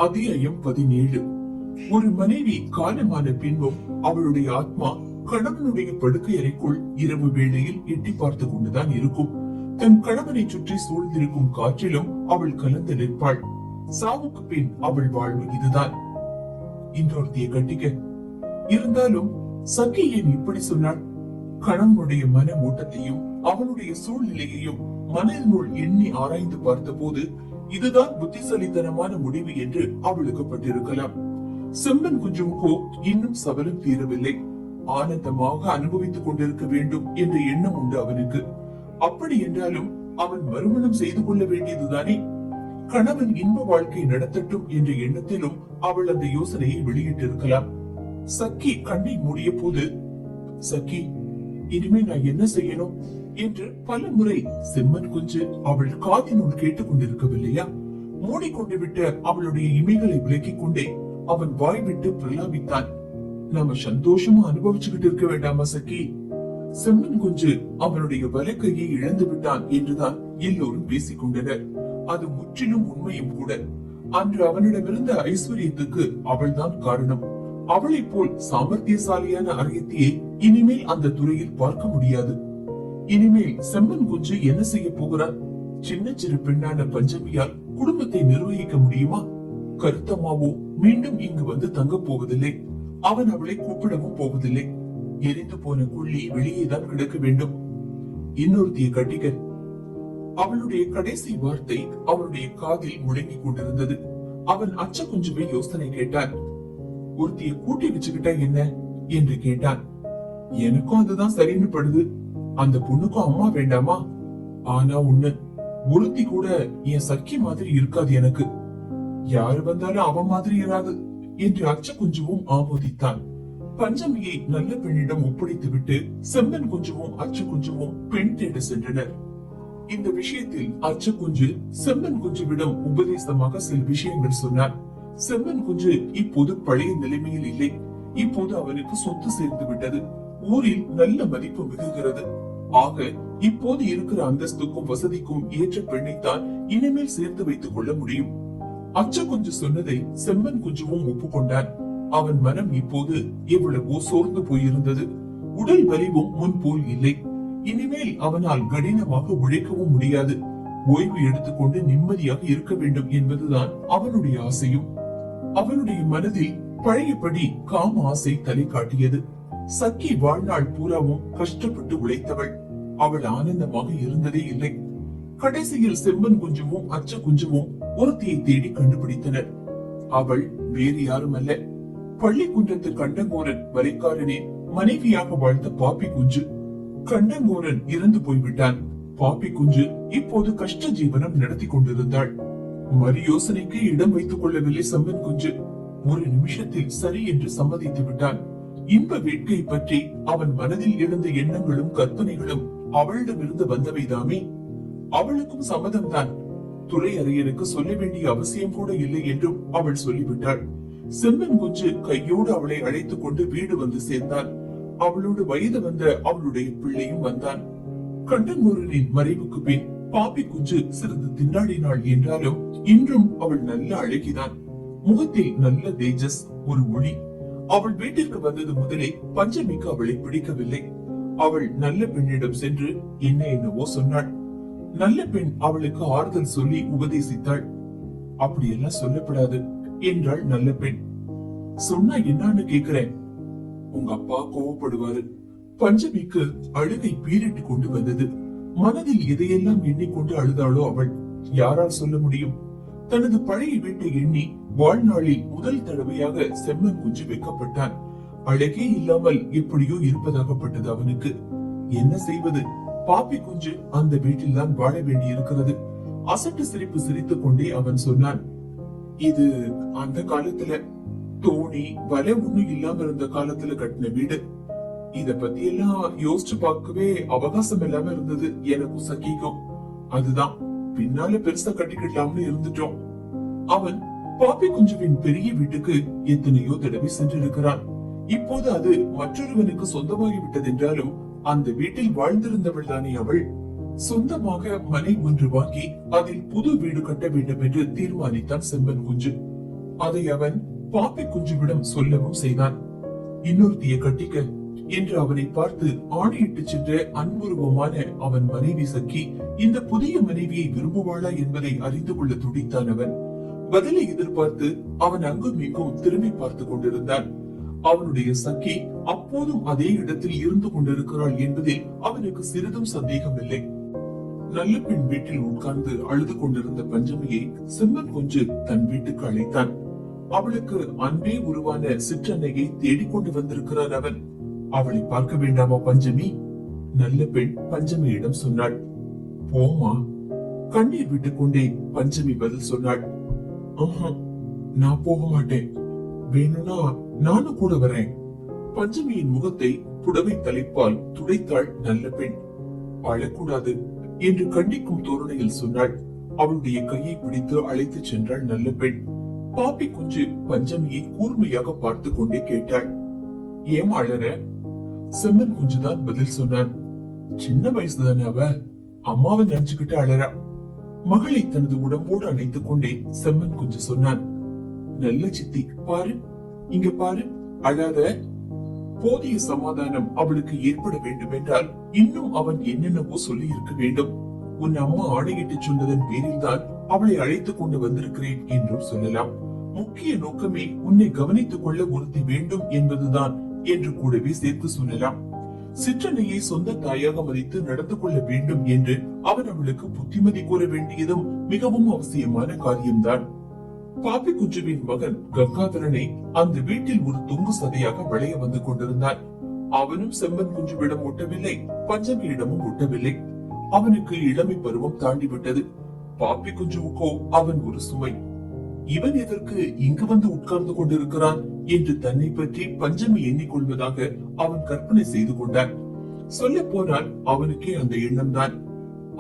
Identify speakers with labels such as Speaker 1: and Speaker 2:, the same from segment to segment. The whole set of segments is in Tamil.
Speaker 1: அத்தியாயம் 17. ஒரு மனைவி காலமான பின்பும் அவளுடைய ஆத்மா கணவனுடைய படுக்கை அறைக்குள் இரவு வேளையில் எட்டி பார்த்து கொண்டுதான் இருக்கும். தன் கணவனை சுற்றி சூழ்ந்திருக்கும் காற்றிலும் அவள் கலந்து நிற்பாள். சாவுக்கு பின் அவள் வாழ்வு இதுதான். இன்னொருத்திய கட்டிக்க. இருந்தாலும் சகி ஏன் இப்படி சொன்னாள்? கணவனுடைய மன ஓட்டத்தையும் அவனுடைய சூழ்நிலையையும் மனதினுள் எண்ணி ஆராய்ந்து பார்த்த போது இதுதான் புத்திசாலித்தனமான முடிவு என்று அவளுக்கு பட்டிருக்கலாம். செம்மன் குஞ்சுமுக்கோ இன்னும் சபலம் தீரவில்லை. ஆனந்தமாக அனுபவித்துக் கொண்டிருக்க வேண்டும் என்ற எண்ணம் உண்டு அவனுக்கு. அப்படி என்றாலும் அவன் மறுமணம் செய்து கொள்ள வேண்டியதுதானே. கணவன் இன்ப வாழ்க்கை நடத்தட்டும் என்ற எண்ணத்திலும் அவள் அந்த யோசனையை வெளியிட்டிருக்கலாம். சக்கி கண்ணை மூடிய போது, சக்கி, இனிமே நான் என்ன செய்யணும் என்று பல முறை செம்மன் குஞ்சு அவள் காதினுள் கேட்டுக் கொண்டிருக்கவில்லையா? மூடிக்கொண்டு விட்ட அவளுடைய இமைகளை விலக்கிக் கொண்டே அவன் வாய் விட்டு பிரலாபித்தான். நாம சந்தோஷமா அனுபவிச்சுக்கிட்டு இருக்க வேண்டாமா சக்கி? செம்மன் குஞ்சு அவனுடைய வலக்கையை இழந்து விட்டான் என்றுதான் எல்லோரும் பேசிக் கொண்டனர். அது முற்றிலும் உண்மையும் கூட. அன்று அவனிடமிருந்த ஐஸ்வர்யத்துக்கு அவள்தான் காரணம். அவளை போல் சாமர்த்தியசாலியான அரியத்தியை இனிமேல் அந்த துறையில் பார்க்க முடியாது. இனிமேல் செம்மன் குஞ்சு என்ன செய்ய போகிறார்? சின்ன சிறு பெண்ணான பஞ்சமியால் குடும்பத்தை நிர்வகிக்க முடியுமா? கருத்தம்மாவோ மீண்டும் இங்கு வந்து தங்க போவதில்லை. அவன் அவளை கூப்பிடவும் போவதில்லை. எரிந்து போன குள்ளி வெளியேதான் கிடக்க வேண்டும். இன்னொருத்திய கட்டிக்க. அவளுடைய கடைசி வார்த்தை அவனுடைய காதில் முழங்கிக் கொண்டிருந்தது. அவன் அச்ச குஞ்சுவை யோசனை கேட்டான். ஒருத்திய கூட்டி வச்சுக்கிட்டா என்ன என்று கேட்டான். எனக்கும் அதுதான் சரின்னு படுது. அந்த பொண்ணுக்கும் அம்மா வேண்டாமா? ஆனா ஒண்ணு, ஒருத்தி கூட என் சக்கி மாதிரி இருக்காது எனக்கு. யாரு வந்தாலும் அவ மாதிரி இராது என்று அச்ச குஞ்சுவும் ஆமோதித்தான். பஞ்சமியை நல்ல பெண்ணிடம் ஒப்படைத்து விட்டு செம்மன் குஞ்சுவும் அச்ச குஞ்சுவும் பெண் தேட சென்றனர். இந்த விஷயத்தில் அச்ச குஞ்சு செம்மன் குஞ்சுவிடம் உபதேசமாக சில விஷயங்கள் சொன்னார். செம்மன் குஞ்சு இப்போது பழைய நிலைமையில் இல்லை. இப்போது அவனுக்கு சொத்து சேர்ந்து விட்டது. ஊரில் நல்ல மதிப்பு மிகுகிறது. ஆக இப்போது இருக்கிற அந்தஸ்துக்கும் வசதிக்கும் ஏற்ற பெண்ணைத்தான் இனிமேல் சேர்த்து வைத்துக் கொள்ள முடியும். அச்ச குஞ்சு சொன்னதை செம்மன் குஞ்சுவும் ஒப்புக்கொண்டான். அவன் மனம் இப்போது எவ்வளவோ சோர்ந்து போயிருந்தது. உடல் வலிவும் முன் போல் இல்லை. இனிமேல் அவனால் கடினமாக உழைக்கவும் முடியாது. ஓய்வு எடுத்துக்கொண்டு நிம்மதியாக இருக்க வேண்டும் என்பதுதான் அவனுடைய ஆசையும். அவனுடைய மனதில் பழையபடி காம ஆசை தலை காட்டியது. சக்கி வாழ்நாள் பூராவும் கஷ்டப்பட்டு உழைத்தவள். அவள் ஆனந்தமாக இருந்ததே இல்லை. கடைசியில் செம்மன் குஞ்சுவும் அச்ச குஞ்சுவும் ஒருத்தியை தேடி கண்டுபிடித்தனர். அவள் வேறு யாரும் அல்ல, பள்ளிக்குன்றத்து கண்டங்கோரன் வலைக்காரனே மனைவியாக வாழ்ந்த பாப்பி குஞ்சு. கண்டங்கோரன் இறந்து போய்விட்டான். பாப்பி குஞ்சு இப்போது கஷ்ட ஜீவனம் நடத்தி கொண்டிருந்தாள். மறு யோசனைக்கு இடம் வைத்துக் கொள்ளவில்லை செம்மன் குஞ்சு. ஒரு நிமிஷத்தில் சரி என்று சம்மதித்து விட்டான். இன்ப வேட்கை பற்றி அவன் மனதில் எழுந்த எண்ணங்களும் கற்பனைகளும் அவளிடமிருந்து வந்தவைதாமே. அவளுக்கும் சம்மதம்தான். துறையறையனுக்கு சொல்ல வேண்டிய அவசியம் கூட இல்லை என்றும் அவள் சொல்லிவிட்டாள். செம்மன் குஞ்சு கையோடு அவளை அழைத்துக் கொண்டு வீடு வந்து சேர்ந்தான். அவளோடு வயது வந்த அவளுடைய பிள்ளையும் வந்தான். கண்டங்கோரனின் மறைவுக்கு பின் பாப்பி குஞ்சு சிறிது திண்டாடினாள் என்றாலும் இன்றும் அவள் நல்ல அழகிதான். முகத்தில் நல்ல தேஜஸ், ஒரு ஒளி. அவள் வீட்டிற்கு வந்தது முதலே பஞ்சமிக்கு அவளை பிடிக்கவில்லை. அவள் நல்ல பெண்ணிடம் சென்று என்னவோ சொன்னாள். நல்ல பெண் அவளுக்கு ஆறுதல் சொல்லி உபதேசித்தாள். அப்படியெல்லாம் சொல்லப்படாது என்றாள் நல்ல பெண். சொன்னா என்னன்னு கேக்குறேன். உங்க அப்பா கோவப்படுவாரு. பஞ்சமிக்கு அழுகை பீரிட்டு கொண்டு வந்தது. மனதில் எதையெல்லாம் எண்ணிக்கொண்டு அழுதாளோ அவள். யாரால் சொல்ல முடியும்? தனது பழைய வீட்டை எண்ணி வாழ்நாளில் முதல் தடவையாக செம்மன் குஞ்சு வைக்கப்பட்டான். அழகே இல்லாமல் எப்படியோ இருப்பதாகப்பட்டது அவனுக்கு. என்ன செய்வது? பாப்பி குஞ்சு அந்த வீட்டில் தான் வாழ வேண்டி இருக்கிறது. அசட்டு சிரிப்பு சிரித்துக் கொண்டே அவன் சொன்னான். இது அந்த காலத்துல தோணி வலை ஒண்ணும் இல்லாம இருந்த காலத்துல கட்டின வீடு. இத பத்தி எல்லாம் யோசிச்சு பார்க்கவே அவகாசம் இல்லாம இருந்தது எனக்கும் சகிக்கும். அதுதான் பின்னால பெருசா கட்டிக்கிடலாம்னு இருந்துட்டோம். அவன் பாப்பி குஞ்சுவின் பெரிய வீட்டுக்கு எத்தனையோ தடவை சென்றிருக்கிறான். இப்போது அது மற்றொருவனுக்கு சொந்தமாகி விட்டது என்றாலும் அந்த வீட்டில் வாழ்ந்திருந்தவள் தானே அவள். சொந்தமாக மனை ஒன்று வாங்கி அதில் புது வீடு கட்ட வேண்டும் என்று தீர்மானித்தான் செம்மன் குஞ்சு. அதை அவன் பாப்பி குஞ்சுவிடம் சொல்லவும் செய்தான். இன்னொருத்திய கட்டிக்க என்று அவனை பார்த்து ஆணையிட்டு சென்ற அன்புருவமான அவன் மனைவி சக்கி இந்த புதிய மனைவியை விரும்புவாளா என்பதை அறிந்து கொள்ள துடித்தான். அவன் பதிலை எதிர்பார்த்து அவன் அங்கும் இங்கும் திரும்பி பார்த்து கொண்டிருந்தான். அவனுடைய சக்கி அப்போதும் அதே இடத்தில் இருந்து கொண்டிருக்கிறாள் என்பதில் அவனுக்கு சிறிதும் சந்தேகம் இல்லை. நல்ல பெண் வீட்டில் உட்கார்ந்து அழுது கொண்டிருந்த பஞ்சமியை செம்மன் குஞ்சு தன் வீட்டுக்கு அழைத்தான். அவளுக்கு அன்பே உருவான சிற்றன்னையை தேடிக்கொண்டு வந்திருக்கிறான் அவன். அவளை பார்க்க வேண்டாமா பஞ்சமி? நல்ல பெண் பஞ்சமியிடம் சொன்னாள். போமா. கண்ணீர் விட்டுக் கொண்டே பஞ்சமி பதில் சொன்னாள். நான் போக மாட்டேன், வேணும்னா நானும் கூட வரேன். பஞ்சமியின் முகத்தை புடவை தலைப்பால் துடைத்தாள் நல்ல பெண். அழக்கூடாது என்று கண்டிக்கும் தோரணையில் சொன்னாள். அவளுடைய கையை பிடித்து அழைத்து சென்றாள் நல்ல பெண். பாப்பி குஞ்சு பஞ்சமியை கூர்மையாக பார்த்து கொண்டே கேட்டாள். ஏமா அழற? செம்மன் குஞ்சுதான் பதில் சொன்னான். சின்ன வயசுதானே அவ, அம்மாவை நினைச்சுக்கிட்டு அழறா. மகளை தனது உடம்போடு அணைத்துக் கொண்டே செம்மன் குஞ்சு சொன்னான். நல்ல சித்தி, பாரு, இங்க பாரு, அழாத. போதிய சமாதானம் அவளுக்கு ஏற்பட வேண்டும் என்றால் இன்னும் அவன் என்னென்னவோ சொல்லி இருக்க வேண்டும். உன் அம்மா ஆணையிட்டு சொன்னதன் பேரில் தான் அவளை அழைத்துக் கொண்டு வந்திருக்கிறேன் என்றும் சொல்லலாம். முக்கிய நோக்கமே உன்னை கவனித்துக் கொள்ள ஒருத்தி வேண்டும் என்பதுதான் என்று கூடவே சேர்த்து சொல்லலாம். சிற்றன்னையை சொந்த தாயாக மதித்து நடந்து கொள்ள வேண்டும் என்று அவன் அவளுக்கு புத்திமதி கூற வேண்டியதும் மிகவும் அவசியமான காரியம்தான். பாப்பி குஞ்சுவின் மகன் கங்காதரனை அந்த வீட்டில் ஒரு தொங்கு சதையாக விளைய வந்து கொண்டிருந்தான். அவனும் செம்மன் குஞ்சுவிடம் ஒட்டவில்லை, பஞ்சமியிடமும் ஒட்டவில்லை. அவனுக்கு இளமை பருவம் தாண்டிவிட்டது. பாப்பி குஞ்சுவுக்கோ அவன் ஒரு சுமை. இவன் எதற்கு இங்கு வந்து உட்கார்ந்து கொண்டிருக்கிறான் என்று தன்னை பற்றி பஞ்சமி எண்ணிக்கொள்வதாக அவன் கற்பனை செய்து கொண்டான். சொல்ல போனால் அவனுக்கே அந்த எண்ணம் தான்.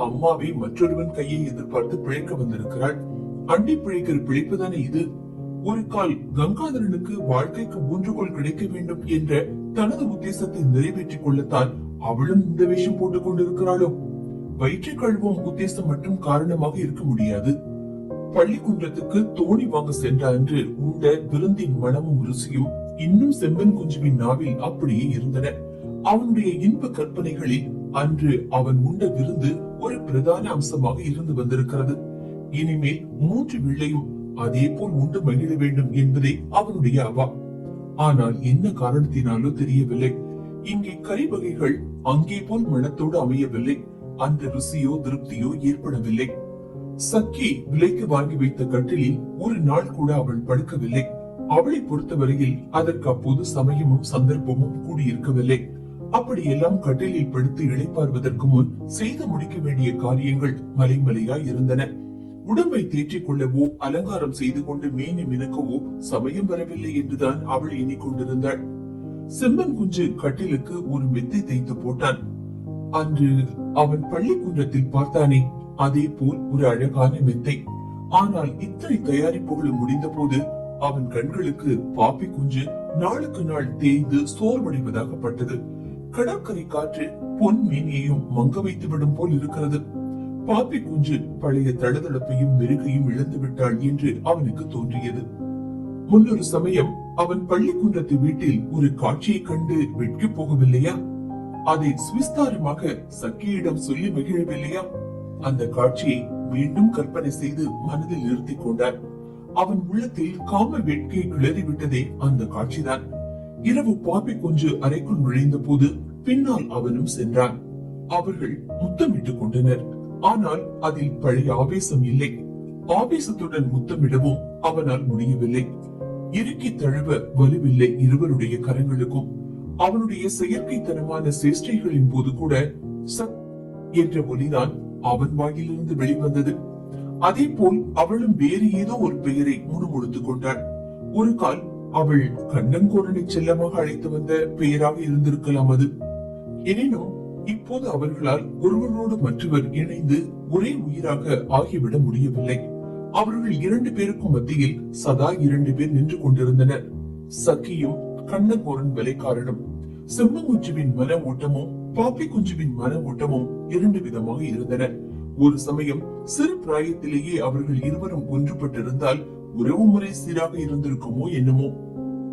Speaker 1: அம்மாவை மற்றொருவன் கையை எதிர்பார்த்து பிழைக்க வந்திருக்கிறாள். அண்டி பிழைக்கிற பிழைப்புதானே இது. ஒரு கால் கங்காதரனுக்கு வாழ்க்கைக்கு ஊன்றுகோல் கிடைக்க வேண்டும் என்ற தனது உத்தேசத்தை நிறைவேற்றிக் கொள்ளத்தான் அவளும் இந்த வேஷம் போட்டுக் கொண்டிருக்கிறாளோ? வயிற்று கழுவும் உத்தேசம் மட்டும் காரணமாக இருக்க முடியாது. பள்ளிக்குன்றத்துக்கு தோணி வாங்க சென்ற அன்று உண்ட விருந்தின் மனமும் ருசியும் இன்னும் செம்மன் குஞ்சுவின் நாவில் அப்படியே இருந்தன. அவனுடைய இன்ப கற்பனைகளில் அன்று அவன் உண்ட விருந்து ஒரு பிரதான அம்சமாக இருந்து வந்திருக்கிறது. இனிமேல் 3 வேளையும் அதே போல் உண்டு மகிழ வேண்டும் என்பதே அவனுடைய அவா. ஆனால் என்ன காரணத்தினாலோ தெரியவில்லை, இங்கே கறி வகைகள் அங்கே போல் மனத்தோடு அமையவில்லை. அந்த ருசியோ திருப்தியோ ஏற்படவில்லை. சக்கி விலைக்கு வாங்கி வைத்த கட்டிலில் ஒரு நாள் கூட அவள் படுக்கவில்லை. அவளை பொறுத்தவரையில் அதற்கு அப்போது சமயமும் சந்தர்ப்பமும் கூடியிருக்கவில்லை. அப்படியெல்லாம் கட்டிலில் படுத்து இளைப்பாறுவதற்கு முன் செய்து முடிக்க வேண்டிய காரியங்கள் மலைமலையாய் இருந்தன. உடம்பை தேற்றிக் கொள்ளவோ அலங்காரம் செய்து கொண்டு மேனி மினுக்கவோ சமயம் வரவில்லை என்றுதான் அவள் எண்ணிக்கொண்டிருந்தாள். செம்மன் குஞ்சு கட்டிலுக்கு ஒரு மெத்தை தைத்து போட்டான். அன்று அவன் பள்ளிக்குன்றத்தில் பார்த்தானே, அதே போல் ஒரு அழகான மெத்தை. ஆனால் இத்தனை தயாரிப்புகளும் முடிந்த போது அவன் கண்களுக்கு பாப்பி குஞ்சு நாளுக்கு நாள் தேய்ந்து சோர்வடைவதாக பட்டது. கடற்கரை காற்று பொன் மேனியையும் மங்க வைத்து விடும் போல் இருக்கிறது. பாப்பி குஞ்சு பழைய தடதளப்பையும் மெருகையும் இழந்து விட்டாள் என்று அவனுக்கு தோன்றியது. முன்னொரு சமயம் அவன் பள்ளிக்குன்றத்து வீட்டில் ஒரு காட்சியை கண்டு வெட்கி போகவில்லையா? அதை சுவிஸ்தாரமாக சக்கியிடம் சொல்லி மகிழவில்லையா? அந்த காட்சியை மீண்டும் கற்பனை செய்து மனதில் நிறுத்தி கொண்டார். அவன் உள்ளத்தில் காம வேட்கை கிளறிவிட்டதே அந்த காட்சிதான். இரவு பாப்பி குஞ்சு அறைக்குள் நுழைந்த போது பின்னால் அவனும் சென்றான். அவர்கள் முத்தமிட்டுக் கொண்டனர். ஆனால் அதில் பழைய ஆவேசம் இல்லை. ஆவேசத்துடன் முத்தமிடவும் அவனால் முடியவில்லை. இறுக்கி தழுவ வலுவில்லை இருவருடைய கரங்களுக்கும். அவனுடைய செயற்கைத்தனமான சேஷ்டைகளின் போது கூட சத் என்ற ஒலிதான் அவன் வாயிலிருந்து வெளிவந்தது. அதே போல் அவளும் வேறு ஏதோ ஒரு பெயரை முணுமுணுத்துக் கொண்டாள். ஒரு கால் அவள் கண்ணங்கோரனை செல்லமாக அழைத்து வந்த பெயராக இருந்திருக்கலாம் அது. எனினும் இப்போது அவர்களால் ஒருவரோடு மற்றவர் இணைந்து ஒரே உயிராக ஆகிவிட முடியவில்லை. அவர்கள் 2 பேருக்கும் மத்தியில் சதா 2 பேர் நின்று கொண்டிருந்தனர். சக்கியும் கண்ணங்கோரன் வேலைக்காரனும். செம்மங்குஞ்சுவின் மன ஓட்டமும் பாப்பி குஞ்சுவின் மன ஓட்டமும் 2 விதமாக இருந்தன. ஒரு சமயம் சிறு பிராயத்திலேயே அவர்கள் இருவரும் ஒன்றுபட்டிருந்தால் உறவு முறை சீராக இருந்திருக்குமோ என்னமோ.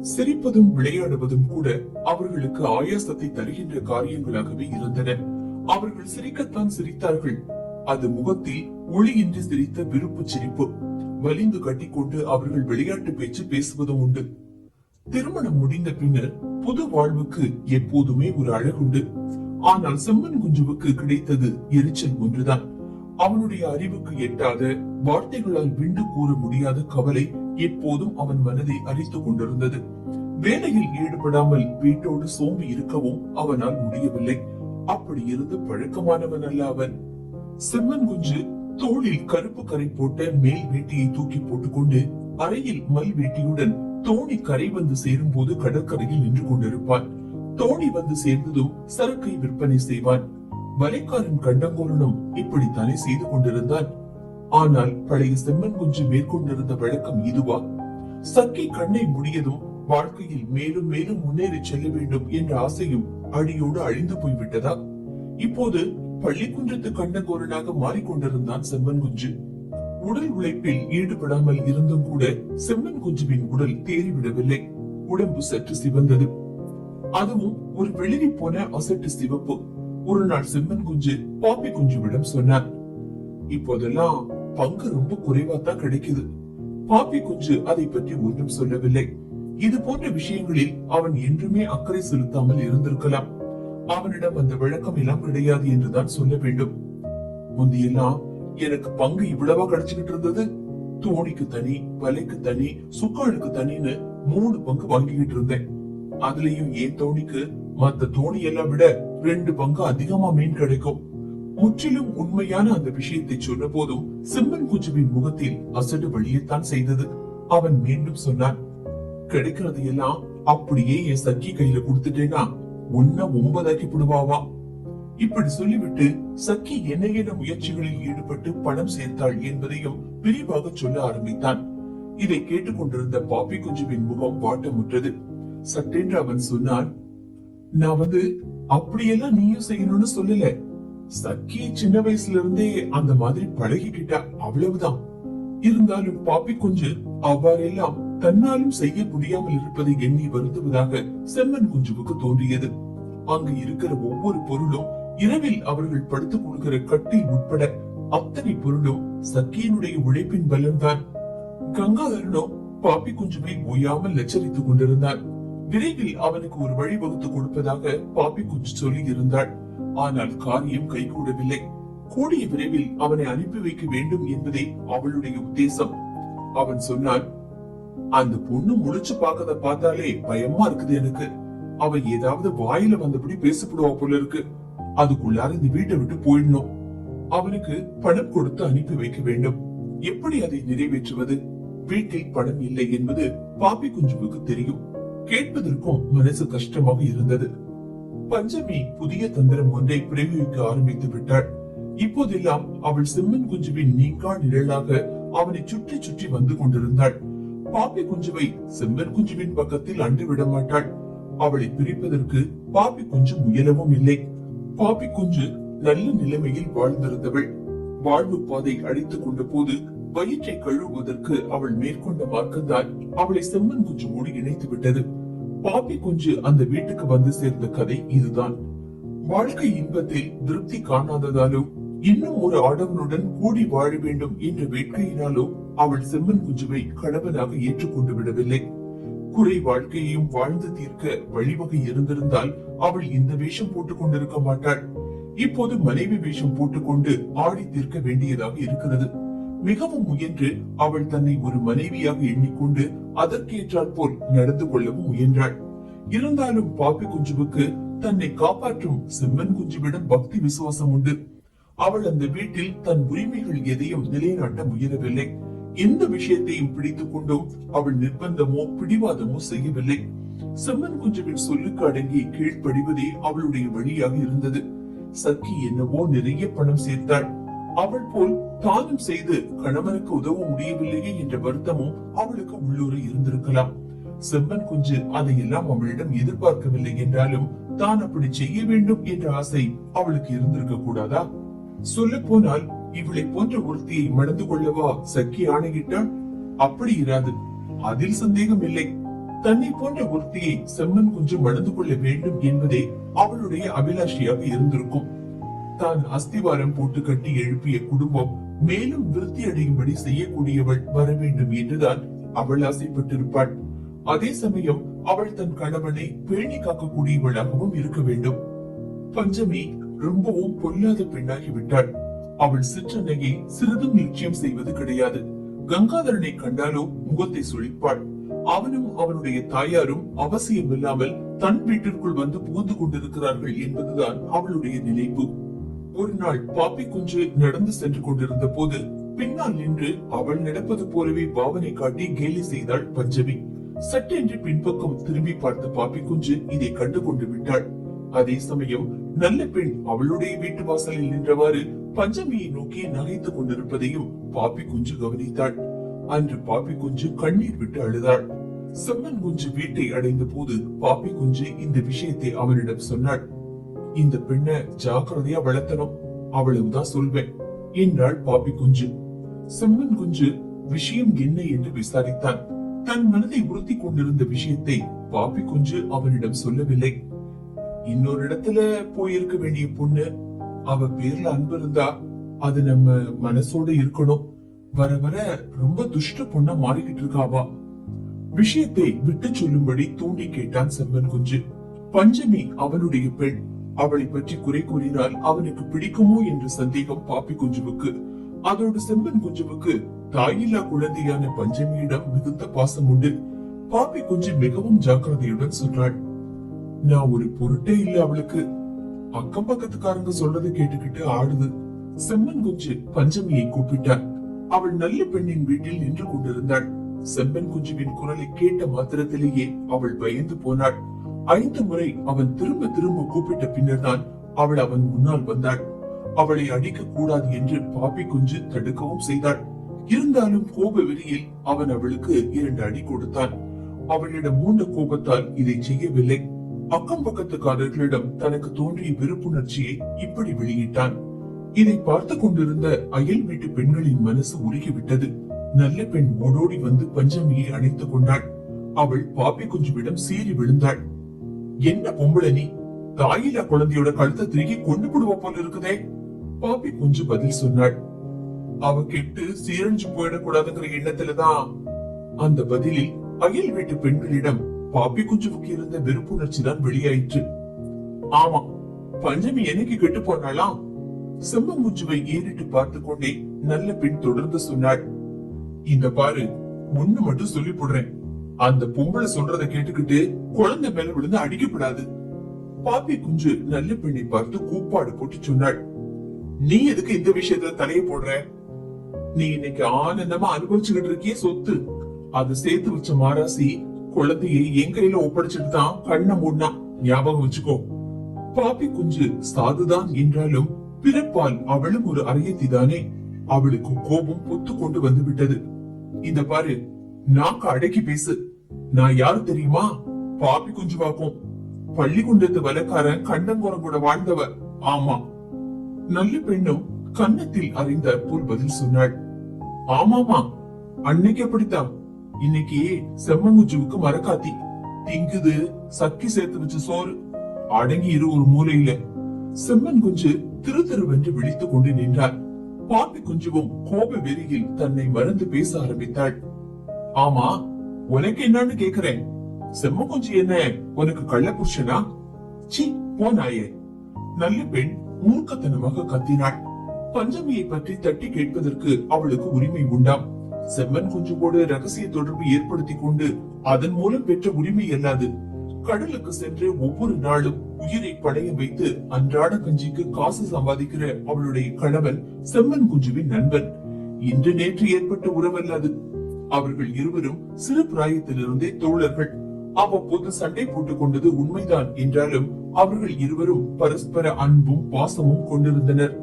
Speaker 1: சிரிப்பதும் விளையாடுவதும் கூட அவர்களுக்கு ஆயாசத்தை தருகின்ற காரியங்களாகவே இருந்தன. அவர்கள் சிரிக்கத்தான் சிரித்தார்கள். அது முகத்தில் ஒளியின்றி சிரித்த விருப்பு சிரிப்பு. வலிந்து கட்டிக்கொண்டு அவர்கள் விளையாட்டு பேச்சு பேசுவதும் உண்டு. திருமணம் முடிந்த பின்னர் புது வாழ்வுக்கு எப்போதுமே ஒரு அழகுண்டு. ஆனால் செம்மன் குஞ்சுவுக்கு கிடைத்தது எரிச்சல் ஒன்றுதான். அவனுடைய அறிவுக்கு எட்டாத, வார்த்தைகளால் விண்டு கூற முடியாத கவலை எப்போதும் அவன் மனதை அரித்துக் கொண்டிருந்தது. வேலையில் ஈடுபடாமல் வீட்டோடு சோம்பி இருக்கவும் அவனால் முடியவில்லை. அப்படி இருந்து பழக்கமானவன் அல்ல அவன். செம்மன் குஞ்சு தோளில் கருப்பு கரை போட்ட மேல் வேட்டியை தூக்கி போட்டுக்கொண்டு அறையில் மல் வேட்டியுடன் தோணி கரை வந்து சேரும் போது கடற்கரையில் நின்று கொண்டிருப்பான். தோணி வந்து சேர்ந்ததும் சரக்கை விற்பனை செய்வான். வலைக்காரன் கண்டங்கோரனும் இப்படித்தானே செய்து கொண்டிருந்தான். ஆனால் பழைய செம்மன் குஞ்சு மேற்கொண்டிருந்த வழக்கம் இதுவா? சக்கி கண்ணை முடியதும் வாழ்க்கையில் மேலும் மேலும் முன்னேறி செல்ல வேண்டும் என்ற ஆசையும் அடியோடு அழிந்து போய்விட்டதா? இப்போது பள்ளிக்குன்றத்து கண்டங்கோரனாக மாறிக்கொண்டிருந்தான் செம்மன் குஞ்சு. உடல் உழைப்பில் ஈடுபடாமல் இருந்தும் கூட செம்மன் குஞ்சுவின் உடல் தேறிவிடவில்லை. உடம்பு சற்று சிவந்தது. அதுவும் ஒரு வெளிரி போன அசட்டு சிவப்பு. ஒரு நாள் செம்மன் குஞ்சு பாப்பி குஞ்சுவிடம் சொன்னார், இப்போதெல்லாம் பங்கு ரொம்ப குறைவா தான் கிடைக்குது. பாப்பி குஞ்சு அதை பற்றி ஒன்றும் சொல்லவில்லை. இது போன்ற விஷயங்களில் அவன் என்றுமே அக்கறை செலுத்தாமல் இருந்திருக்கலாம். அவனிடம் அந்த வழக்கம் எல்லாம் கிடையாது என்றுதான் சொல்ல வேண்டும். முந்தியெல்லாம் எனக்கு பங்கு இவ்வளவா கிடைச்சுக்கிட்டு இருந்தது. தோணிக்கு தனி, வலைக்கு தனி, சுக்காளுக்கு தனின்னு 3 பங்கு வாங்கிக்கிட்டு இருந்தேன். அதுலயும் ஏன் தோணிக்கு மத்த தோணி எல்லாம் விட 2 பங்கு அதிகமா மீன் கிடைக்கும். முற்றிலும் உண்மையான அந்த விஷயத்தை சொன்ன போதும் செம்மன் குஞ்சுவின் முகத்தில் அசடு வழியத்தான் செய்தது. அவன் மீண்டும் சொன்னான், கிடைக்கிறது எல்லாம் அப்படியே என் சக்கி கையில கொடுத்துட்டேனா உன்ன 9 ஆக்கி விடுவாவா? இப்படி சொல்லிவிட்டு சக்கி என்ன முயற்சிகளில் ஈடுபட்டு பணம் சேர்த்தாள் என்பதையும் விரிவாக சொல்ல ஆரம்பித்தான். இதை கேட்டுக்கொண்டிருந்த பாப்பி குஞ்சுவின் முகம் வாட்டமுற்றது. சட்டென்று அவன் சொன்னான், நான் அப்படியெல்லாம் நீயும் செய்யணும்னு சொல்லல. சக்கி சின்ன வயசுல இருந்தே அந்த மாதிரி பழகிக்கிட்டா, அவ்வளவுதான். இருந்தாலும் பாப்பி குஞ்சு அவ்வாறெல்லாம் தன்னாலும் செய்ய முடியாமல் இருப்பதை எண்ணி வருந்துவதாக செம்மன் குஞ்சுவுக்கு தோன்றியது. அங்கு இருக்கிற ஒவ்வொரு பொருளும், இரவில் அவர்கள் படுத்துக் கொள்கிற கட்டில் உட்பட அத்தனை பொருளும் சக்கியினுடைய உழைப்பின் பலன்தான். கங்காதரனோ பாப்பி குஞ்சுவை ஓயாமல் எச்சரித்துக் கொண்டிருந்தான். விரைவில் அவனுக்கு ஒரு வழி வகுத்து கொடுப்பதாக பாப்பி குஞ்சு சொல்லி இருந்தாள். ஆனால் காரியம் கைகூடவில்லை. கூடிய விரைவில் அவனை அனுப்பி வைக்க வேண்டும் என்பதே அவளுடைய உத்தேசம். அவன் சொன்னான், அந்த பொண்ணு முழிச்சு பாக்கத பார்த்தாலே பயமா இருக்குது எனக்கு. அவ ஏதாவது வாயில வந்தபடி பேசப்படுவா போல இருக்கு. அதுக்குள்ளார இந்த வீட்டை விட்டு போயிடணும். அவனுக்கு பணம் கொடுத்து அனுப்பி வைக்க வேண்டும். எப்படி அதை நிறைவேற்றுவது? வீட்டில் பணம் இல்லை என்பது பாப்பி குஞ்சுவுக்கு தெரியும். கேட்பதற்கும் மனசு கஷ்டமாக இருந்தது. பஞ்சமி புதிய தந்திரம் ஒன்றை பிரயோகிக்க ஆரம்பித்து விட்டாள். இப்போதெல்லாம் அவள் செம்மன் குஞ்சுவின் நீங்கா நிழலாக அவனை சுற்றி சுற்றி வந்து கொண்டிருந்தாள். பாப்பி குஞ்சுவை செம்மன் குஞ்சுவின் பக்கத்தில் அண்டு விட மாட்டாள். அவளை பிரிப்பதற்கு பாப்பி குஞ்சு முயலவும் இல்லை. பாப்பி குஞ்சு நல்ல நிலைமையில் வாழ்ந்திருந்தவள். வாழ்வு பாதை அடித்துக் கொண்ட போது வயிற்றை கழுவுவதற்கு அவள் மேற்கொண்ட மார்க்கம்தான் அவளை செம்மன் குஞ்சுவோடு இணைத்து விட்டது. பாப்பி குஞ்சு அந்த வீட்டுக்கு வந்து சேர்ந்த கதை இதுதான். வாழ்க்கை இன்பத்தில் திருப்தி காணாததாலும் இன்னும் ஒரு ஆடவனுடன் கூடி வாழ வேண்டும் என்ற வேட்கையினாலோ அவள் செம்மன் குஞ்சுவை கணவனாக ஏற்றுக்கொண்டு விடவில்லை. குறை வாழ்க்கையையும் வாழ்ந்து தீர்க்க வழிவகை இருந்திருந்தால் அவள் இந்த வேஷம் போட்டுக் கொண்டிருக்க மாட்டாள். இப்போது மனைவி வேஷம் போட்டுக்கொண்டு ஆடி தீர்க்க வேண்டியதாக இருக்கிறது. மிகவும் முயன்று அவள் தன்னை ஒரு மனைவியாக எண்ணிக்கொண்டு அதற்கேற்றால் போல் நடந்து கொள்ளவும் முயன்றாள். இருந்தாலும் பாப்பி குஞ்சுவுக்கு தன்னை காப்பாற்றும் செம்மன் குஞ்சுவிடம் பக்தி விசுவாசம் உண்டு. அவள் அந்த வீட்டில் தன் உரிமைகள் எதையும் நிலைநாட்ட முயலவில்லை. எந்த விஷயத்தையும் பிடித்துக் கொண்டும் அவள் நிர்பந்தமோ பிடிவாதமோ செய்யவில்லை. செம்மன் குஞ்சுவின் சொல்லுக்கு அடங்கி கீழ்ப்படிவதே அவளுடைய வழியாக இருந்தது. சக்கி என்னவோ நிறைய பணம் சேர்த்தாள். அவள் போல் தானும் செய்து கணவனுக்கு உதவ முடியவில்லையே என்ற வருத்தமும் அவளுக்கு உள்ளூர இருந்திருக்கலாம். செம்மன் குஞ்சு அதையெல்லாம் அவளிடம் எதிர்பார்க்கவில்லை என்றாலும் தான் அப்படி செய்ய வேண்டும் என்ற ஆசை அவளுக்கு இருந்திருக்க கூடாதா? சொல்ல போனால் இவளை போன்ற ஒருத்தியை மணந்து கொள்ளவா சக்கி ஆணையிட்டாள்? அப்படி இராது, அதில் சந்தேகம் இல்லை. தன்னை போன்ற ஒருத்தியை செம்மன் குஞ்சு மணந்து கொள்ள வேண்டும் என்பதே அவளுடைய அபிலாஷையாக இருந்திருக்கும். தான் அஸ்திவாரம் போட்டு கட்டி எழுப்பிய குடும்பம் மேலும் விருத்தி அடையும்படி செய்யக்கூடியவள் வர வேண்டும் என்றுதான் அவள் ஆசைப்பட்டிருப்பாள். அதே சமயம் அவள் தன் கணவனை பேணி காக்கக்கூடியவளாகவும் இருக்க வேண்டும். பஞ்சமி ரொம்பவும் பொல்லாத பெண்ணாகி விட்டாள். அவள் சிற்றன்னையை சிறிதும் நிச்சயம் செய்வது கிடையாது. கங்காதரனை கண்டாலோ முகத்தை சுழிப்பாள். அவனும் அவனுடைய தாயாரும் அவசியம் இல்லாமல் தன் வீட்டிற்குள் வந்து புகுந்து கொண்டிருக்கிறார்கள் என்பதுதான் அவளுடைய நினைப்பு. ஒரு நாள் பாப்பி குஞ்சு நடந்து சென்று கொண்டிருந்த போது பின்னால் நின்று அவள் நடப்பது போலவே பாவனை காட்டி கேலி செய்தாள் பஞ்சமி. சட்டென்று பின்பக்கம் திரும்பி பார்த்த பாப்பி குஞ்சு இதை கண்டு கொண்டு விட்டாள். அதே சமயம் நல்ல பெண் அவளுடைய வீட்டு வாசலில் நின்றவாறு பஞ்சமியை நோக்கி நகைத்துக் கொண்டிருப்பதையும் பாப்பி குஞ்சு கவனித்தாள். அன்று பாப்பி குஞ்சு கண்ணீர் விட்டு அழுதாள். செம்மன் குஞ்சு வீட்டை அடைந்த போது பாப்பி குஞ்சு இந்த விஷயத்தை அவனிடம் சொன்னாள். இந்த பெண்ணை ஜாக்கிரதையா வளர்த்தனும், அவ்வளவுதான் சொல்வேன் என்றாள் பாப்பி குஞ்சு. செம்மன் குஞ்சு விஷயம் என்ன என்று விசாரித்தான். தன் மனதை உறுத்தி கொண்டிருந்த விஷயத்தை பாப்பி குஞ்சு அவனிடம் சொல்லவில்லை. இன்னொரு இடத்துல போயிருக்க வேண்டிய பொண்ணு, அவ பேர்ல அன்பு இருந்தா அது நம்ம மனசோட இருக்கணும். வர வர ரொம்ப துஷ்ட பொண்ணா மாறிக்கிட்டு இருக்காவா. விஷயத்தை விட்டு சொல்லும்படி தூண்டி கேட்டான் செம்மன் குஞ்சு. பஞ்சமி அவனுடைய பெண். அவளை பற்றி குறை கூறினால் அவனுக்கு பிடிக்குமோ என்ற சந்தேகம் பாப்பி குஞ்சுவுக்கு. அதோடு செம்மன் குஞ்சுவுக்கு தாயில்லா குழந்தையான பஞ்சமியிடம் மிகுந்த பாசம் உண்டு. பாப்பி குஞ்சு மிகவும் ஜாக்கிரதையுடன் சொன்னாள். நான் ஒரு பொருட்டே இல்ல அவளுக்கு. அக்கம் பக்கத்துக்காரங்க சொல்றதை கேட்டுக்கிட்டு ஆடுது. செம்மன் குஞ்சு பஞ்சமியை கூப்பிட்டாள். அவள் நல்ல பெண்ணின் வீட்டில் நின்று கொண்டிருந்தாள். செம்மன் குஞ்சுவின் குரலை கேட்ட மாத்திரத்திலேயே அவள் பயந்து போனாள். 5 முறை அவன் திரும்ப திரும்ப கூப்பிட்ட பின்னர் தான் அவள் அவன் முன்னால் வந்தாள். அவளை அடிக்க கூடாது என்று பாப்பி குஞ்சு தடுக்கவும் செய்தாள். இருந்தாலும் கோப வெறியில் அவன் அவளுக்கு 2 அடி கொடுத்தான். அவளிடம் மூண்ட கோபத்தால் இதை செய்யவில்லை. அக்கம் பக்கத்துக்காரர்களிடம் தனக்கு தோன்றிய வெறுப்புணர்ச்சியை இப்படி வெளியிட்டான். இதை பார்த்து கொண்டிருந்த அயல் வீட்டு பெண்களின் மனசு உருகிவிட்டது. நல்ல பெண் ஓடோடி வந்து பஞ்சமியை அணைத்துக் கொண்டாள். அவள் பாப்பி குஞ்சுவிடம் சீறி விழுந்தாள். என்ன பொம்பளை நீ, தாயில்லா குழந்தையோட கழுத்தை திருகி கொண்டு போடுவ போல இருக்குதே. பாப்பி குஞ்சு பதில் சொன்னாள். அவ கெட்டு சீரஞ்சு போயிடக்கூடாதுங்கிற எண்ணத்துலதான். அந்த பதிலில் அயல் வீட்டு பெண்களிடம் பாப்பி குஞ்சுவுக்கு இருந்த வெறுப்புணர்ச்சி தான் வெளியாயிற்று. ஆமா, பஞ்சமி என்னைக்கு கெட்டு போனாலாம். செம்மன் குஞ்சுவை ஏறிட்டு பார்த்து கொண்டே நல்ல பெண் தொடர்ந்து சொன்னாள். இந்த பாரு, ஒண்ணு மட்டும் சொல்லி போடுறேன். அந்த பொம்பளை சொல்றதை கேட்டுக்கிட்டு குழந்தை மேல விழுந்து அடிக்கப்படாது. பாப்பி குஞ்சு நல்ல பெண்ணை பார்த்து கூப்பாடு போட்டு சொன்னாள். நீ எதுக்கு இந்த விஷயத்துல தலைய போடுற? நீ இன்னைக்கு ஆனந்தமா அனுபவிச்சுக்கிட்டு இருக்கிய சொத்து. அது சேர்த்து வச்ச மாராசி குழந்தையை என் கையில ஒப்படைச்சிட்டு தான் கண்ணை மூடினா. ஞாபகம் வச்சுக்கோ. பாப்பி குஞ்சு சாதுதான் என்றாலும் பிறப்பால் அவளும் ஒரு அரையத்திதானே. அவளுக்கு கோபம் பொத்து கொண்டு வந்து விட்டது. இந்த பாரு, நாக்கு அடக்கி பேசு. நான் யாரு தெரியுமா? பாப்பி குஞ்சுவாக்கும். பள்ளிக்குண்டத்து வலக்காரன் கண்டங்குரம் கூட வாழ்ந்தவ. ஆமா. நல்ல பெண்ணும் கன்னத்தில் அறிந்த போல் பதில் சொன்னாள். ஆமாமா, அன்னைக்கு அப்படித்தான். இன்னைக்கு செம்மங்குஞ்சுவுக்கு மரக்காத்தி திங்குது. சக்கி சேர்த்து வச்ச சோறு. அடங்கி இரு ஒரு மூலையில. செம்மன் குஞ்சு திரு திருவென்று விழித்துக் கொண்டு நின்றாள். பாப்பி குஞ்சுவும் கோப வெறியில் தன்னை மறந்து பேச ஆரம்பித்தாள். ஆமா, உனக்கு என்னன்னு கேக்குறேன். செம்ம குஞ்சு என்ன உனக்கு கள்ள புருஷனா? சி போனாயே. நல்ல பெண் மூர்க்கத்தனமாக கத்தினாள். பஞ்சமியை பற்றி தட்டி கேட்பதற்கு அவளுக்கு உரிமை உண்டாம். செம்மன் குஞ்சுவோடு ரகசிய தொடர்பு ஏற்படுத்தி கொண்டு அதன் மூலம் பெற்ற உரிமை அல்லாது. கடலுக்கு சென்று ஒவ்வொரு நாளும் உயிரை பணைய வைத்து அன்றாட கஞ்சிக்கு காசு சம்பாதிக்கிற அவளுடைய கணவன் செம்மன் குஞ்சுவின் நண்பன். இன்று நேற்று ஏற்பட்ட உறவல்லாது. அவர்கள் இருவரும் சிறு பிராயத்திலிருந்தே தோழர்கள். அவ்வப்போது சண்டை போட்டுக் கொண்டது உண்மைதான் என்றாலும் அவர்கள் இருவரும் பரஸ்பர அன்பும் பாசமும் கொண்டிருந்தனர்.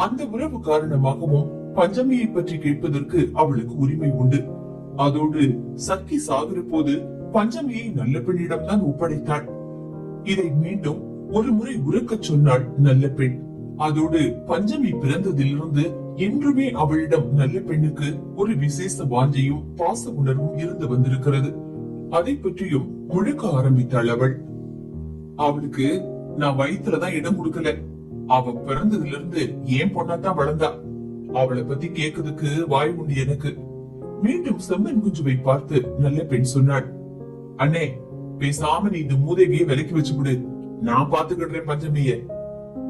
Speaker 1: அந்த உறவு காரணமாகவும் பஞ்சமியை பற்றி கேட்பதற்கு அவளுக்கு உரிமை உண்டு. அதோடு சக்கி சாகிற போது பஞ்சமியை நல்ல பெண்ணிடம் தான் ஒப்படைத்தாள். இதை மீண்டும் ஒரு முறை உறக்கச் சொன்னாள் நல்ல பெண். அதோடு பஞ்சமி பிறந்ததிலிருந்து என்றுமே அவளிடம் நல்ல பெண்ணுக்கு ஒரு விசேஷ வாஞ்சையும் பாச உணர்வும் இருந்து வந்திருக்கிறது. அதை பற்றியும் முழுக்க ஆரம்பித்தாள் அவள். அவளுக்கு நான் வயிற்றுலதான் இடம் கொடுக்கல. அவ பிறந்ததுல இருந்து ஏன் பொண்ணாதான் வளர்ந்தா. அவளை பத்தி கேக்குறதுக்கு வாய் உண்டு எனக்கு. மீண்டும் செம்மன் குஞ்சுவை பார்த்து நல்ல பெண் சொன்னாள், அண்ணே பேசாம நீ இந்த மூதேவியை விலக்கி வச்சு விடு, நான் பாத்துக்கிடுறேன் பஞ்சமிய.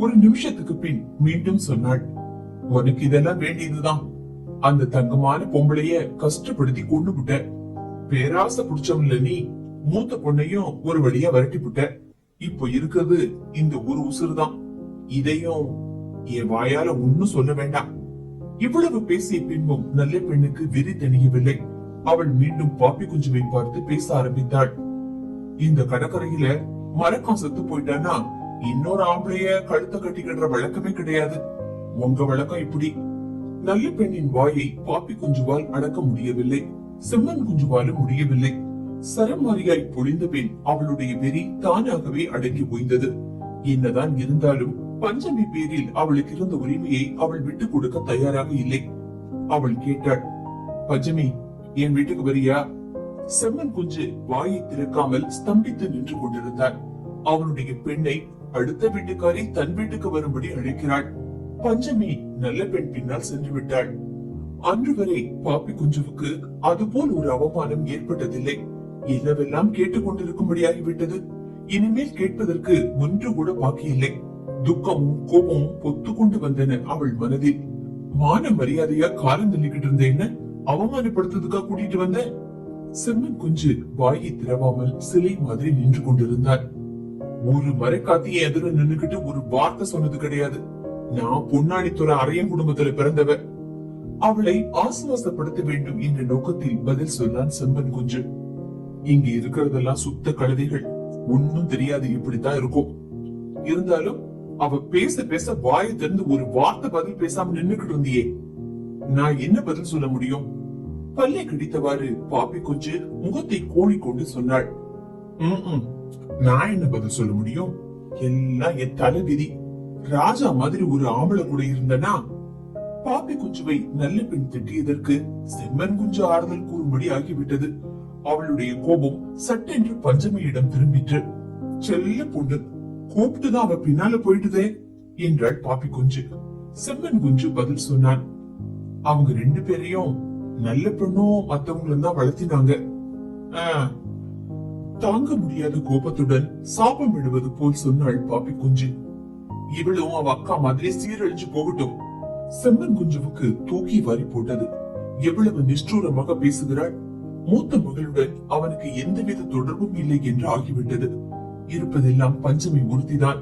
Speaker 1: ஒரு நிமிஷத்துக்கு பின் மீண்டும் சொன்னாள், உனக்கு இதெல்லாம் வேண்டியதுதான். அந்த தங்கமான பொம்பளைய கஷ்டப்படுத்தி கொண்டு விட்ட. பேராசை புடிச்சவன்ல நீ மூத்த பொண்ணையும் ஒரு வழியா விரட்டி விட்ட. இப்போ இருக்கிறது இந்த ஒரு உசுறுதான். இதையும் என் வாயால ஒன்னும் சொல்ல வேண்டாம். இவ்வளவு பேசிய பின்பும் நல்ல பெண்ணுக்கு வெறி தெரியவில்லை. அவள் மீண்டும் பாப்பி குஞ்சுவை பார்த்து பேச ஆரம்பித்தாள். இந்த கடற்கரையில மரக்கம் செத்து போயிட்டானா இன்னொரு ஆம்பளைய கழுத்த கட்டிக்கிற வழக்கமே கிடையாது. உங்க வழக்கம் இப்படி. நல்ல பெண்ணின் வாயை பாப்பி குஞ்சுவால் அடக்க முடியவில்லை. செம்மன் குஞ்சுவாலும் முடியவில்லை. சரமாரியாய் பொழிந்த பின் அவளுடைய வெறி தானாகவே அடங்கி ஓய்ந்தது. என்னதான் இருந்தாலும் பஞ்சமி பேரில் அவளுக்கு இருந்த உரிமையை அவள் விட்டு கொடுக்க தயாராக இல்லை. அவள் கேட்டாள், பஞ்சமி என் வீட்டுக்கு வரியா? செம்மன் குஞ்சு வாயை திறக்காமல் ஸ்தம்பித்து நின்று கொண்டிருந்தாள். அவனுடைய பெண்ணை அடுத்த வீட்டுக்காரி தன் வீட்டுக்கு வரும்படி அழைக்கிறாள். பஞ்சமி நல்ல பெண் பின்னால் சென்று விட்டாள். அன்று வரை பாப்பி குஞ்சுவுக்கு அதுபோல் ஒரு அவமானம் ஏற்பட்டதில்லை. என்னவெல்லாம் கேட்டுக்கொண்டிருக்கும்படியாகிவிட்டது. இனிமேல் கேட்பதற்கு ஒன்று கூட பாக்கி இல்லை. துக்கமும் கோபமும் பொத்து கொண்டு வந்தன அவள் மனதில். மான மரியாதையா காலம் தள்ளிக்கிட்டு இருந்த என்ன அவமானப்படுத்துறதுக்கா கூட்டிட்டு வந்த? செம்மன் குஞ்சு வாயை திறவாமல் சிலை மாதிரி நின்று கொண்டிருந்தாள். ஒரு மரக்காத்திய எதிர நின்னுகிட்டு ஒரு வார்த்தை சொன்னது கிடையாது. நான் பொன்னாடித்துறை அரையன் குடும்பத்துல பிறந்தவ. அவளை ஆசுவாசப்படுத்த வேண்டும் என்ற நோக்கத்தில் பதில் சொன்னான் செம்மன் குஞ்சு. இங்க இருக்கிறதெல்லாம் சுத்த கழுதைகள். ஒன்னும் தெரியாது, இப்படித்தான் இருக்கும். இருந்தாலும் அவ பேச பேச வாயை திறந்து ஒரு வார்த்தை பதில் பேசாம நின்னுகிட்டு இருந்தியே, நான் என்ன பதில் சொல்ல முடியும்? பல்லை கடித்தவாறு பாப்பி குஞ்சு முகத்தை கோணிக்கொண்டு சொன்னாள், நான் என்ன பதில் சொல்ல முடியும்? எல்லாம் என் தலை விதி. ராஜா மாதிரி ஒரு ஆம்பளை கூட இருந்தனா. பாப்பி குஞ்சுவை நல்ல பெண் திட்டியதற்கு செம்மன் குஞ்சு ஆறுதல் கூறும்படி ஆகிவிட்டது. அவளுடைய கோபம் சட்டென்று பஞ்சமியிடம் திரும்பிற்று. செல்ல பொண்ணு கூப்பிட்டுதான் அவ பின்னால போயிட்டுதே என்றாள் பாப்பி குஞ்சு. செம்மன் குஞ்சு பதில் சொன்னான், அவங்க ரெண்டு பேரையும் நல்ல பெண்ணும் மத்தவங்களும் தான் வளர்த்தினாங்க. தாங்க முடியாத கோபத்துடன் சாபம் விடுவது போல் சொன்னாள் பாப்பி குஞ்சு. இவளும் அவ அக்கா மாதிரி சீரழிஞ்சு போகட்டும். செம்மன் குஞ்சுவுக்கு தூக்கி வாரி போட்டது. எவ்வளவு நிஷ்டூரமாக பேசுகிறாள். மூத்த மகளுடன் அவனுக்கு எந்தவித தொடர்பும் இல்லை என்று ஆகிவிட்டது. இருப்பதெல்லாம் பஞ்சமி ஒருத்திதான்.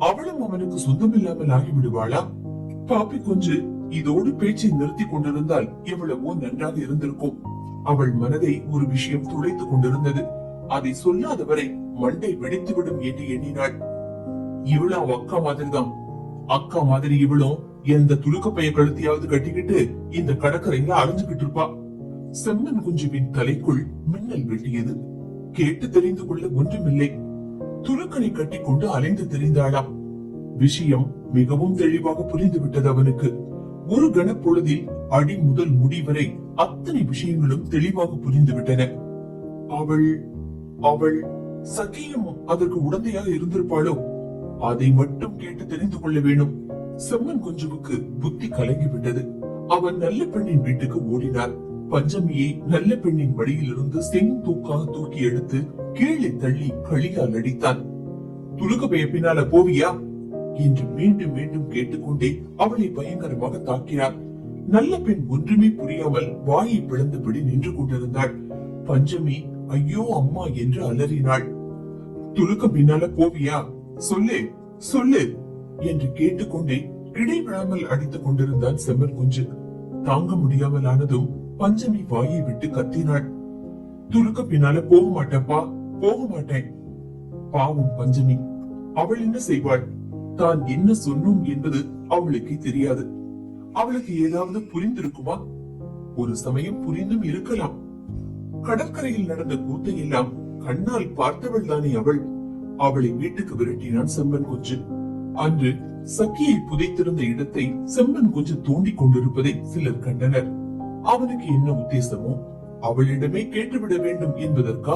Speaker 1: அவளும் அவனுக்கு சொந்தமில்லாமல் ஆகிவிடுவாளா? பாப்பி குஞ்சு இதோடு பேச்சை நிறுத்தி கொண்டிருந்தால் எவ்வளவோ நன்றாக இருந்திருக்கும். அவள் மனதை ஒரு விஷயம் துளைத்துக் கொண்டிருந்தது. அதை சொல்லாதவரை மண்டை வெடித்துவிடும் என்று எண்ணினாள். இவளும் அவ அக்கா மாதிரிதான். அக்கா மாதிரி இவளும் எந்த துலுக்கப்பைய கழுத்தியாவது கட்டிக்கிட்டு இந்த கடற்கரையில அலைஞ்சுகிட்டு இருப்பா. செம்மன் குஞ்சுவின் தலைக்குள் மின்னல் வெட்டியது. கேட்டு தெரிந்து கொள்ள ஒன்றுமில்லை. துலுக்கனை கட்டி கொண்டு அலைந்து தெரிந்தாளாம். விஷயம் மிகவும் தெளிவாக புரிந்து விட்டது அவனுக்கு. ஒரு கணப்பொழுதில் அடி முதல் முடி வரை அத்தனை விஷயங்களும் தெளிவாக புரிந்து விட்டன. அவள் அவள் சகியும் அதற்கு உடந்தையாக இருந்திருப்பாளோ? அதை மட்டும் கேட்டு தெரிந்து கொள்ள வேண்டும். செம்மன் குஞ்சுவுக்கு புத்தி கலங்கி விட்டது. அவன் நல்ல பெண்ணின் வீட்டுக்கு ஓடினார். பஞ்சமியை நல்ல பெண்ணின் வழியில் இருந்து செங்கூக்காக தூக்கி எடுத்து கீழே தள்ளி களியால் அடித்தான். துலுக்கப்பைய பின்னால போவியா என்று மீண்டும் மீண்டும் கேட்டுக்கொண்டே அவளை பயங்கரமாக தாக்கினார். நல்ல பெண் ஒன்றுமே புரியாமல் வாயை பிளந்தபடி நின்று கொண்டிருந்தாள். பஞ்சமி ஐயோ அம்மா என்று அலறினாள். துலுக்க பின்னால போவியா? சொல்லு சொல்லு என்று கேட்டுக்கொண்டே இடைவிடாமல் அடித்துக் கொண்டிருந்தான் செம்மன் குஞ்சு. தாங்க முடியாமல் ஆனதும் பஞ்சமி வாயை விட்டு கத்தினாள். துலுக்க பின்னால போக மாட்டேப்பா, போக மாட்டேன். பாவம் பஞ்சமி. அவள் என்ன செய்வாள்? தான் என்ன சொன்னோம் என்பது அவளுக்கு தெரியாது. அவளுக்கு ஏதாவது புரிந்திருக்குமா? ஒரு சமயம் புரிந்தும் இருக்கலாம். கடற்கரையில் நடந்த கூத்தை எல்லாம் கண்ணால் பார்த்தவள் தானே அவள். அவளை வீட்டுக்கு விரட்டினான் செம்மன் குஞ்சு. அன்று சக்கியை புதைத்திருந்த இடத்தை செம்மன் கொஞ்சம் தோண்டிக் கொண்டிருப்பதை சிலர் கண்டனர். அவனுக்கு என்ன உத்தேசமோ அவளிடமே கேட்டுவிட வேண்டும் என்பதற்கா